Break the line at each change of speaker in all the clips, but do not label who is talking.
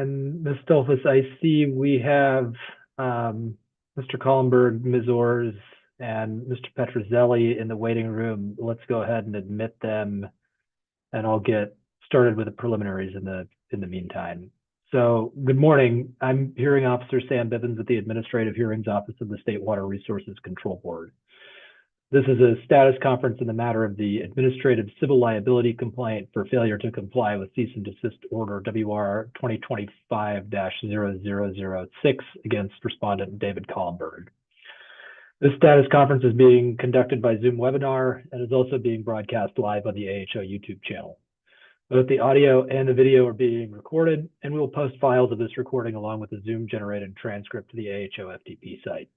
And Ms. Stolfus, I see we have Mr. Collenberg, Ms. Orrs, and Mr. Petrozelli in the waiting room. Let's go ahead and admit them, and I'll get started with the preliminaries in the meantime. So, good morning. I'm Hearing Officer Sam Bivens at the Administrative Hearings Office of the State Water Resources Control Board. This is a status conference in the matter of the Administrative Civil Liability Complaint for failure to comply with Cease and Desist Order WR 2025-0006 against Respondent David Collenberg. This status conference is being conducted by Zoom webinar and is also being broadcast live on the AHO YouTube channel. Both the audio and the video are being recorded, and we will post files of this recording along with the Zoom-generated transcript to the AHO FTP site.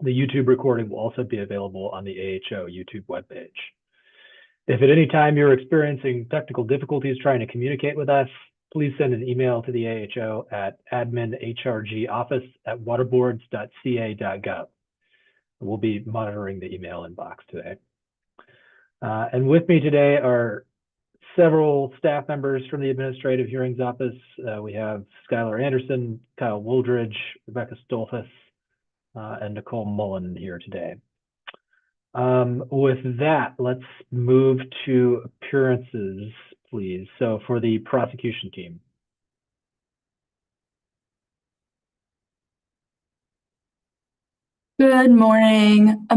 The YouTube recording will also be available on the AHO YouTube webpage. If at any time you're experiencing technical difficulties trying to communicate with us, please send an email to the AHO at adminhrgoffice@waterboards.ca.gov. We'll be monitoring the email inbox today. And with me today are several staff members from the Administrative Hearings Office. We have Skylar Anderson, Kyle Wooldridge, Rebecca Stolfus, and Nicole Mullen here today. With that, let's move to appearances, please. So for the prosecution team.
Good morning,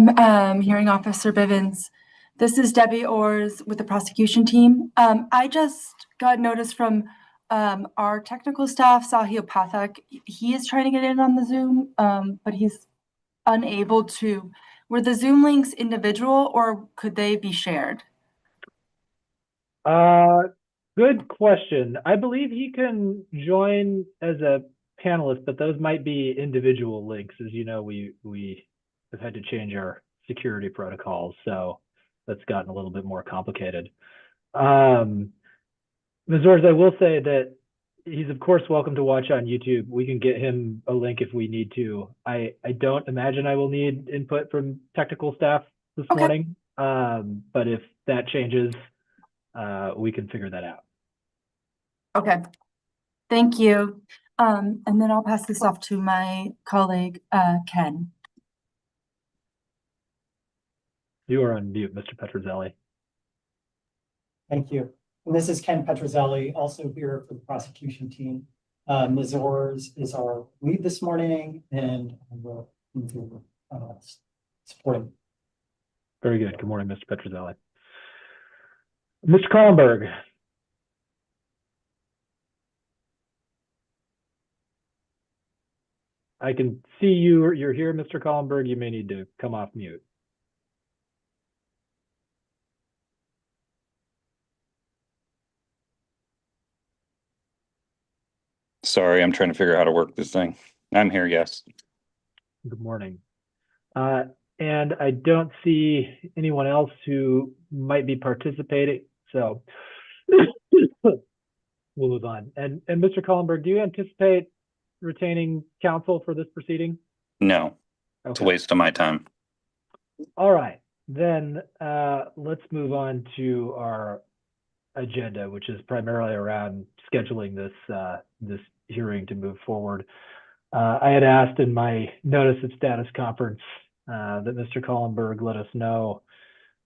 Hearing Officer Bivens. This is Debbie Orrs with the prosecution team. I just got notice from our technical staff, Sahil Pathak. He is trying to get in on the Zoom, but he's unable to. Were the Zoom links individual or could they be shared?
Good question. I believe he can join as a panelist, but those might be individual links. As you know, we have had to change our security protocols, so that's gotten a little bit more complicated. Ms. Orrs, I will say that he's of course welcome to watch on YouTube. We can get him a link if we need to. I don't imagine I will need input from technical staff this morning, but if that changes, we can figure that out.
Okay, thank you. And then I'll pass this off to my colleague, Ken.
You are on mute, Mr. Petrozelli.
Thank you. And this is Ken Petrozelli, also here for the prosecution team. Ms. Orrs is our lead this morning, and we'll support him.
Very good. Good morning, Mr. Petrozelli. Mr. Collenberg. I can see you. You're here, Mr. Collenberg. You may need to come off mute.
Sorry, I'm trying to figure out how to work this thing. I'm here, yes.
Good morning. And I don't see anyone else who might be participating, so we'll move on. And Mr. Collenberg, do you anticipate retaining counsel for this proceeding?
No, it's a waste of my time.
All right, then let's move on to our agenda, which is primarily around scheduling this hearing to move forward. I had asked in my notice of status conference that Mr. Collenberg let us know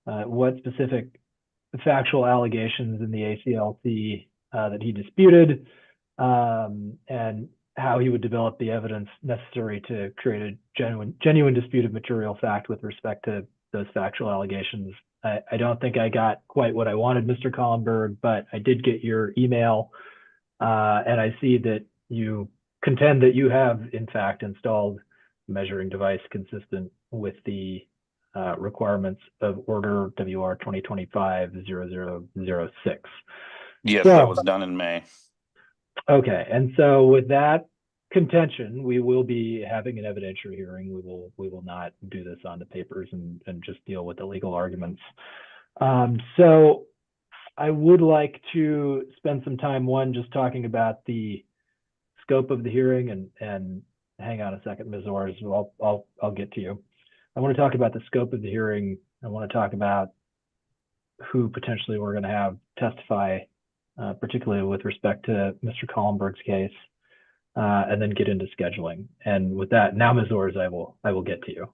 what specific factual allegations in the ACLC that he disputed, and how he would develop the evidence necessary to create a genuine dispute of material fact with respect to those factual allegations. I don't think I got quite what I wanted, Mr. Collenberg, but I did get your email, and I see that you contend that you have, in fact, installed a measuring device consistent with the requirements of Order WR 2025-0006.
Yes, that was done in May.
Okay, and so with that contention, we will be having an evidentiary hearing. We will not do this on the papers and just deal with the legal arguments. So I would like to spend some time, just talking about the scope of the hearing, and hang on a second, Ms. Orrs, I'll get to you. I want to talk about the scope of the hearing. I want to talk about who potentially we're going to have testify, particularly with respect to Mr. Collenberg's case. and then get into scheduling. And with that, now, Ms. Orrs, I will get to you.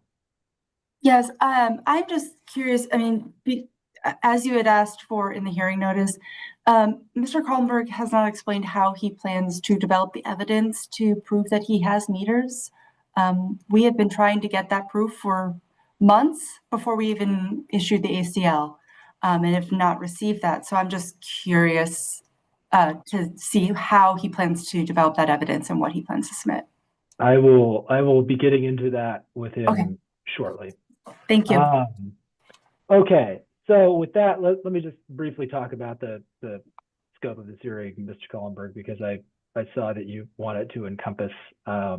Yes, I'm just curious. I mean, as you had asked for in the hearing notice, Mr. Collenberg has not explained how he plans to develop the evidence to prove that he has meters. We have been trying to get that proof for months before we even issued the ACL, and have not received that. So I'm just curious to see how he plans to develop that evidence and what he plans to submit.
I will be getting into that with him
Okay.
shortly.
Thank you.
Okay, so with that, let me just briefly talk about the scope of this hearing, Mr. Collenberg, because I saw that you wanted to encompass, or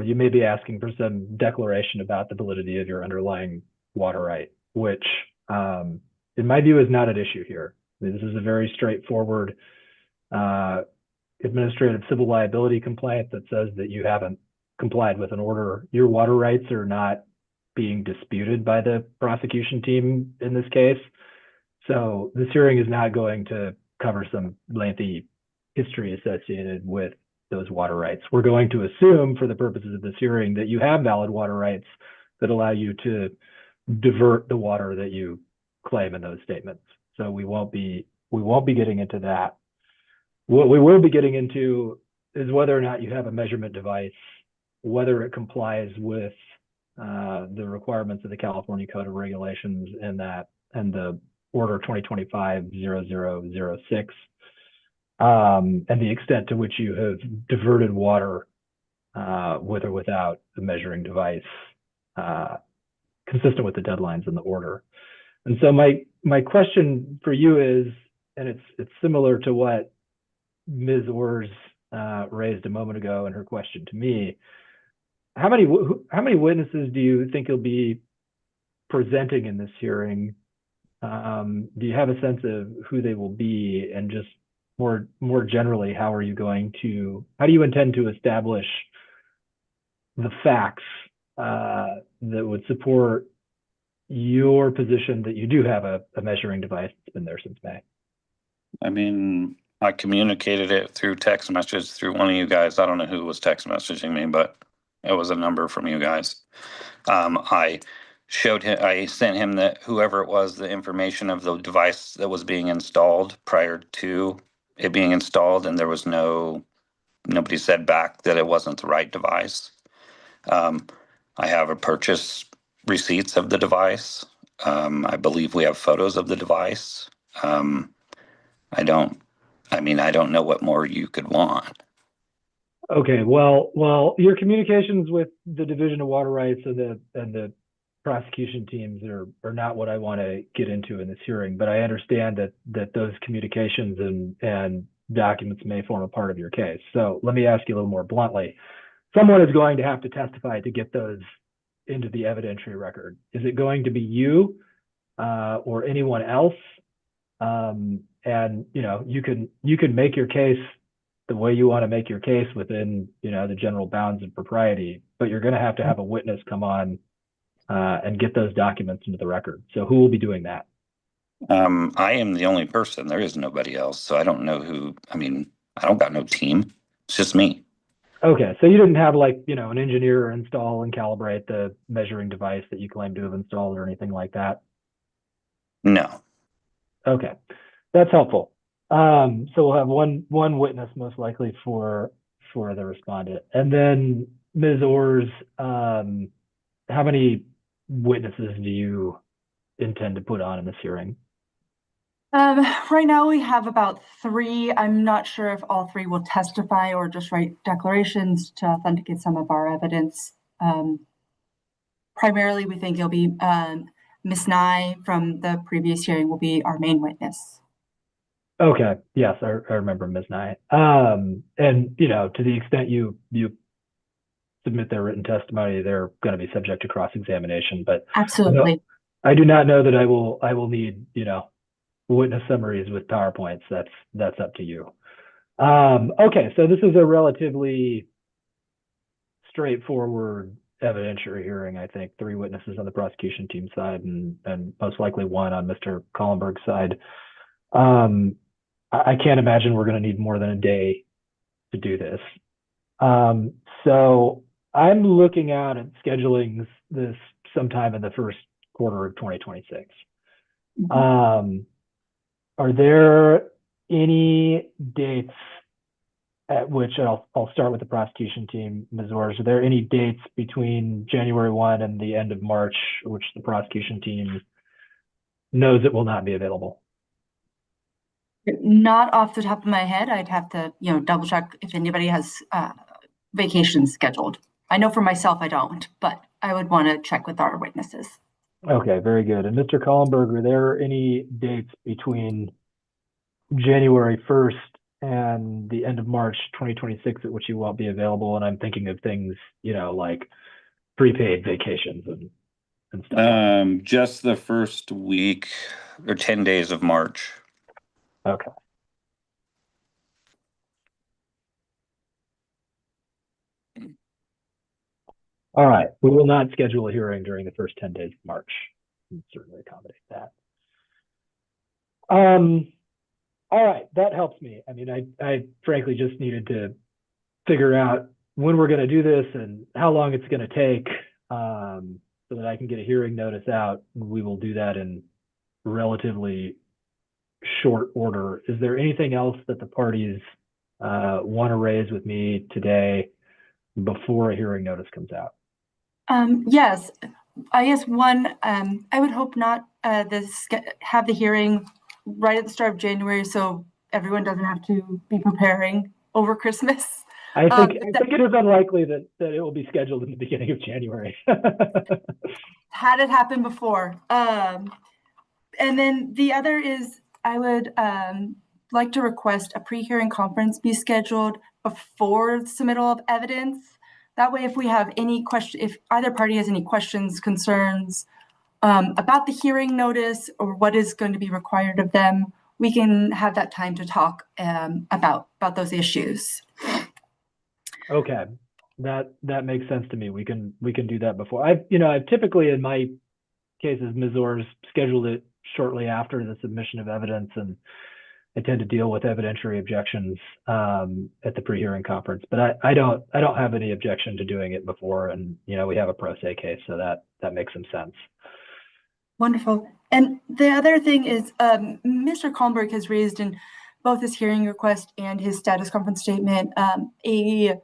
you may be asking for some declaration about the validity of your underlying water right, which, in my view, is not at issue here. I mean, this is a very straightforward Administrative Civil Liability Complaint that says that you haven't complied with an order. Your water rights are not being disputed by the prosecution team in this case. So this hearing is not going to cover some lengthy history associated with those water rights. We're going to assume for the purposes of this hearing that you have valid water rights that allow you to divert the water that you claim in those statements. So we won't be getting into that. What we will be getting into is whether or not you have a measurement device, whether it complies with the requirements of the California Code of Regulations and the Order 2025-0006, and the extent to which you have diverted water with or without a measuring device consistent with the deadlines in the order. And so my question for you is, and it's similar to what Ms. Orrs raised a moment ago in her question to me. How many witnesses do you think you'll be presenting in this hearing? Do you have a sense of who they will be? And just more generally, how do you intend to establish the facts that would support your position that you do have a measuring device that's been there since May?
I mean, I communicated it through text message through one of you guys. I don't know who was text messaging me, but it was a number from you guys. I sent him whoever it was, the information of the device that was being installed prior to it being installed, and there was nobody said back that it wasn't the right device. I have a purchase receipts of the device. I believe we have photos of the device. I don't know what more you could want.
Okay, well, your communications with the Division of Water Rights and the prosecution teams are not what I want to get into in this hearing, but I understand that those communications and documents may form a part of your case. So let me ask you a little more bluntly. Someone is going to have to testify to get those into the evidentiary record. Is it going to be you or anyone else? And you can make your case the way you want to make your case within the general bounds of propriety, but you're going to have a witness come on and get those documents into the record. So who will be doing that?
I am the only person. There is nobody else. So I don't know who. I mean, I don't got no team. It's just me.
Okay, so you didn't have an engineer install and calibrate the measuring device that you claim to have installed or anything like that?
No.
Okay, that's helpful. So we'll have one witness most likely for the respondent, and then Ms. Orrs, how many witnesses do you intend to put on in this hearing?
Right now we have about 3. I'm not sure if all 3 will testify or just write declarations to authenticate some of our evidence. Primarily, we think it'll be Ms. Nye from the previous hearing will be our main witness.
Okay, yes, I remember Ms. Nye. And to the extent you submit their written testimony, they're going to be subject to cross-examination. But
absolutely,
I do not know that I will need witness summaries with PowerPoints. That's up to you. Okay, so this is a relatively straightforward evidentiary hearing. I think 3 witnesses on the prosecution team side and most likely 1 on Mr. Collenberg's side. I can't imagine we're going to need more than a day to do this. So I'm looking out at scheduling this sometime in the first quarter of 2026. Are there any dates at which I'll start with the prosecution team, Ms. Orrs, are there any dates between January 1 and the end of March which the prosecution team knows it will not be available?
Not off the top of my head. I'd have to, double check if anybody has vacations scheduled. I know for myself I don't, but I would want to check with our witnesses.
Okay, very good. And Mr. Collenberg, are there any dates between January 1st and the end of March 2026 at which you won't be available? And I'm thinking of things, like prepaid vacations and stuff.
Just the first week or 10 days of March.
Okay. All right. We will not schedule a hearing during the first 10 days of March. We'll certainly accommodate that. All right. That helps me. I mean, I frankly just needed to figure out when we're going to do this and how long it's going to take, so that I can get a hearing notice out. We will do that in relatively short order. Is there anything else that the parties want to raise with me today before a hearing notice comes out?
Yes, I guess one, I would hope not have the hearing right at the start of January, so everyone doesn't have to be preparing over Christmas.
I think it is unlikely that it will be scheduled in the beginning of January.
Had it happened before. And then the other is I would like to request a pre-hearing conference be scheduled before the submittal of evidence. That way, if we have any question, if either party has any questions, concerns about the hearing notice or what is going to be required of them, we can have that time to talk about those issues.
Okay, that makes sense to me. We can do that before. I've typically in my cases, Ms. Orrs scheduled it shortly after the submission of evidence, and I tend to deal with evidentiary objections at the pre-hearing conference. But I don't have any objection to doing it before, and we have a pro se case, so that makes some sense.
Wonderful. And the other thing is, Mr. Collenberg has raised in both his hearing request and his status conference statement a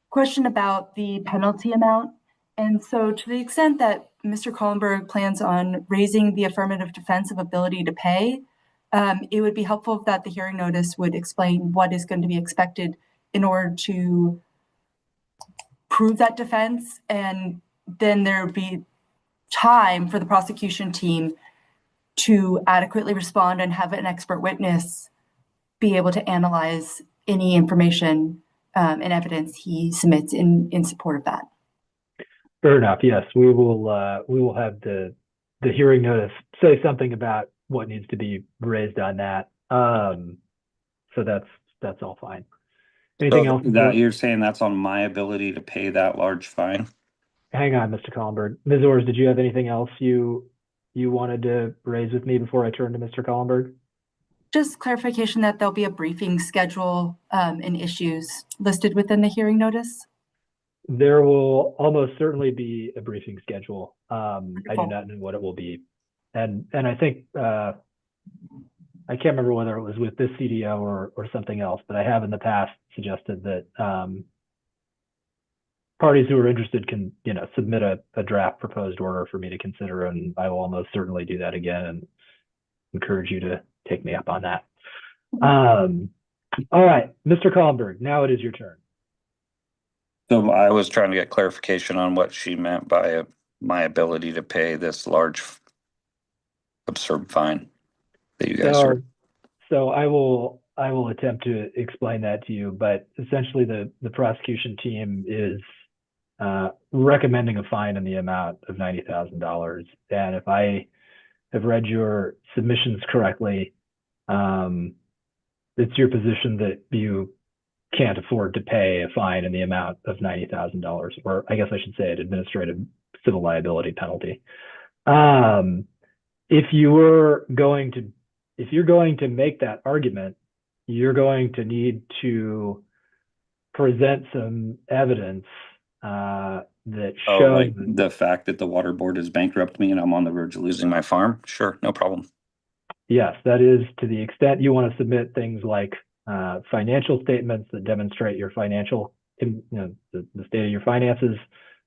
question about the penalty amount. And so to the extent that Mr. Collenberg plans on raising the affirmative defense of ability to pay, it would be helpful that the hearing notice would explain what is going to be expected in order to prove that defense. And then there would be time for the prosecution team to adequately respond and have an expert witness be able to analyze any information and evidence he submits in support of that.
Fair enough. Yes, we will have the hearing notice say something about what needs to be raised on that. So that's all fine. Anything else?
That you're saying that's on my ability to pay that large fine?
Hang on, Mr. Collenberg. Ms. Orrs, did you have anything else you wanted to raise with me before I turn to Mr. Collenberg?
Just clarification that there'll be a briefing schedule and issues listed within the hearing notice.
There will almost certainly be a briefing schedule. I
Wonderful.
do not know what it will be. And I think, I can't remember whether it was with this CDO or something else, but I have in the past suggested that parties who are interested can, submit a draft proposed order for me to consider, and I will almost certainly do that again and encourage you to take me up on that. All right, Mr. Collenberg, now it is your turn.
So I was trying to get clarification on what she meant by my ability to pay this large, absurd fine that you guys are.
So I will attempt to explain that to you, but essentially the prosecution team is recommending a fine in the amount of $90,000. And if I have read your submissions correctly, it's your position that you can't afford to pay a fine in the amount of $90,000, or I guess I should say an administrative civil liability penalty. If you're going to make that argument, you're going to need to present some evidence that
Oh,
shows
like the fact that the water board has bankrupted me and I'm on the verge of losing my farm? Sure, no problem.
yes, that is to the extent you want to submit things like financial statements that demonstrate your financial, the state of your finances.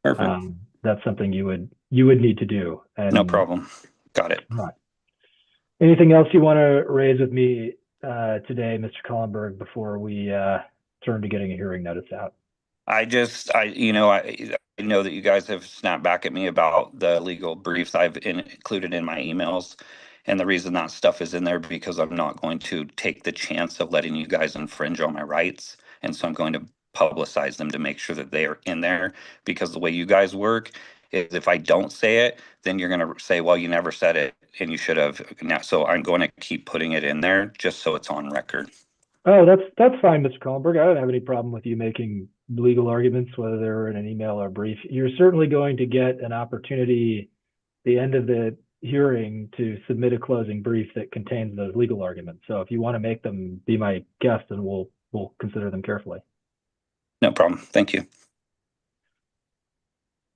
Perfect.
That's something you would need to do. And,
No problem. Got it.
Right. Anything else you want to raise with me today, Mr. Collenberg, before we turn to getting a hearing notice out?
I know that you guys have snapped back at me about the legal briefs I've included in my emails. And the reason that stuff is in there because I'm not going to take the chance of letting you guys infringe on my rights. And so I'm going to publicize them to make sure that they are in there, because the way you guys work is if I don't say it, then you're going to say, well, you never said it and you should have. Now, so I'm going to keep putting it in there just so it's on record.
Oh, that's fine, Mr. Collenberg. I don't have any problem with you making legal arguments, whether they're in an email or brief. You're certainly going to get an opportunity at the end of the hearing to submit a closing brief that contains those legal arguments. So if you want to make them, be my guest, and we'll consider them carefully.
No problem. Thank you.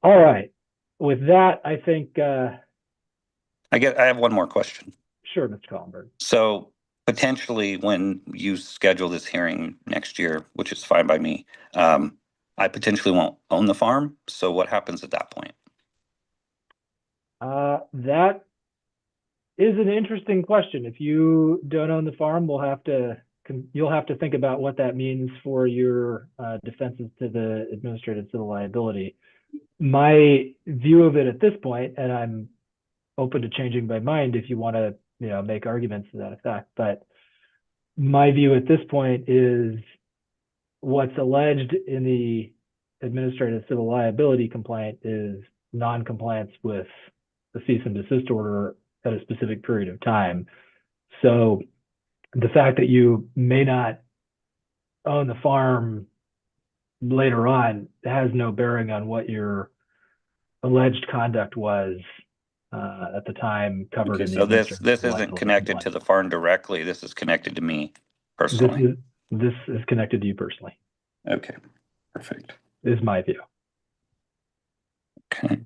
All right. With that, I think
I have one more question.
Sure, Mr. Collenberg.
So potentially when you schedule this hearing next year, which is fine by me, I potentially won't own the farm. So what happens at that point?
That is an interesting question. If you don't own the farm, you'll have to think about what that means for your defenses to the Administrative Civil Liability. My view of it at this point, and I'm open to changing my mind if you want to, make arguments to that effect, but my view at this point is what's alleged in the Administrative Civil Liability Complaint is non-compliance with the cease and desist order at a specific period of time. So the fact that you may not own the farm later on has no bearing on what your alleged conduct was at the time covered in the
So this
Administrative
isn't
Liability
connected
Complaint.
to the farm directly. This is connected to me personally.
This is connected to you personally,
Okay, perfect.
is my view.
Okay.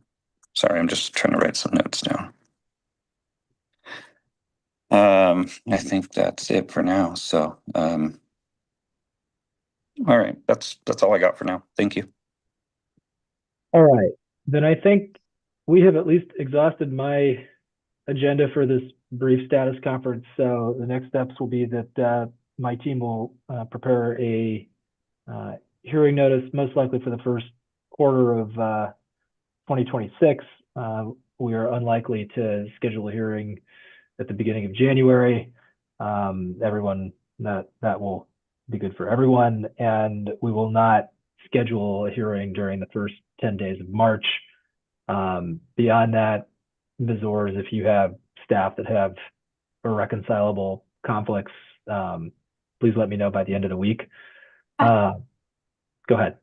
Sorry, I'm just trying to write some notes down. I think that's it for now. So, all right, that's all I got for now. Thank you.
All right, then I think we have at least exhausted my agenda for this brief status conference. So the next steps will be that my team will prepare a hearing notice, most likely for the first quarter of 2026. We are unlikely to schedule a hearing at the beginning of January. Everyone, that will be good for everyone, and we will not schedule a hearing during the first 10 days of March. Beyond that, Ms. Orrs, if you have staff that have irreconcilable conflicts, please let me know by the end of the week. Go ahead.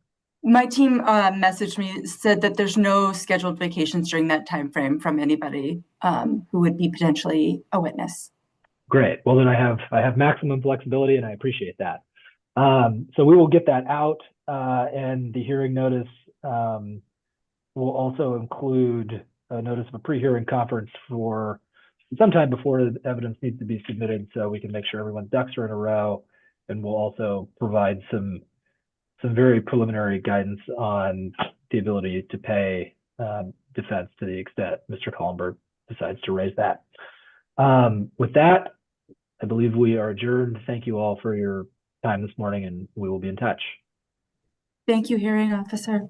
My team messaged me, said that there's no scheduled vacations during that time frame from anybody who would be potentially a witness.
Great. Well, then I have maximum flexibility, and I appreciate that. So we will get that out, and the hearing notice will also include a notice of a pre-hearing conference for sometime before the evidence needs to be submitted, so we can make sure everyone's ducks are in a row, and we'll also provide some very preliminary guidance on the ability to pay defense to the extent Mr. Collenberg decides to raise that. With that, I believe we are adjourned. Thank you all for your time this morning, and we will be in touch.
Thank you, hearing officer.